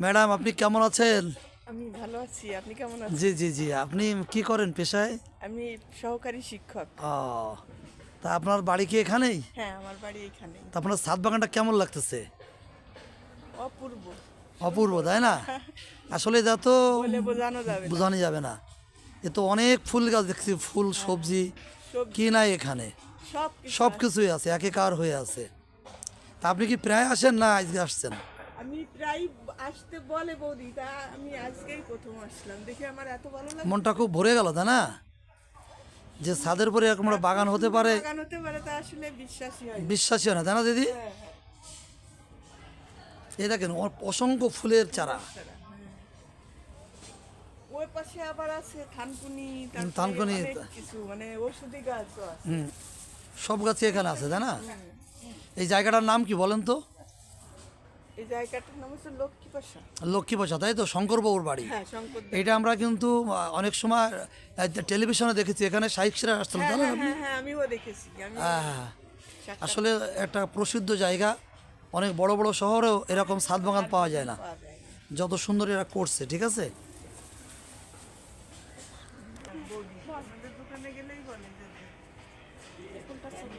Madam আপনি কেমন আছেন? আমি ভালো আছি। আপনি কেমন আছেন? জি জি জি, আপনি কি করেন পেশায়? আমি সহকারী শিক্ষক। ও, তা আপনার বাড়ি কি এখানেই? হ্যাঁ, আমার বাড়ি এখানেই। তা আপনার ছাদ বাগানটা কেমন লাগতেছে? অপূর্ব, অপূর্ব, সুন্দর। তাই না? আসলে যা তো বলে বোঝানো যাবে না। বোঝানো যাবে না। এ তো অনেক ফুল গাছ দেখছি, ফুল সবজি কি সবজি নাই এখানে? সব কিছু সব আছে। কিছুই আছে, একাকার হয়ে আছে। তা আপনি কি প্রায় আসেন না আজকে আসছেন? আমি প্রায় আসতে বলে বৌদি, তা আমি আজকেই প্রথম আসলাম। দেখে আমার এত ভালো লাগে। মনটা খুব ভরে গেল, তাই না? যে ছাদের উপরে এরকম একটা এত বাগান হতে সুন্দর পারে, বাগান হতে পারে তা আসলে বিশ্বাসই হয় না। বিশ্বাসই হয় না, তাই না দিদি? হ্যাঁ, হ্যাঁ। এই দেখেন অসংখ্য ফুলের চারা। ছাড়া, হ্যাঁ। ওই পাশে আবার আছে থানকুনি, তারপরে থানকুনি, অনেক কিছু মানে ঔষধি গাছও আছে। সব গাছই এখানে আছে, তাই না? এই জায়গাটার নাম কি বলেন তো? এই জায়গাটার নাম হচ্ছে লক্ষ্মীপাশা। লক্ষ্মীপ্রসাদ, তাই তো? শঙ্করবাবুর বাড়ি। হ্যাঁ, শঙ্কর। এটা আমরা কিন্তু অনেক সময় টেলিভিশনে দেখেছি, এখানে শাইখরা আসছিল, হ্যাঁ, জানেন হ্যাঁ, আপনি? হ্যাঁ, হ্যাঁ, আমিও দেখেছি। আমি হ্যাঁ। সাক্ষাৎ আসলে একটা প্রসিদ্ধ জায়গা। অনেক বড় বড় শহরেও এরকম ছাদ বাগান পাওয়া যায় না। পাওয়া যায় না। যত সুন্দর এরা করছে, ঠিক আছে। আমাদের দোকানে গেলেই বলে যে কোনটা ছিল?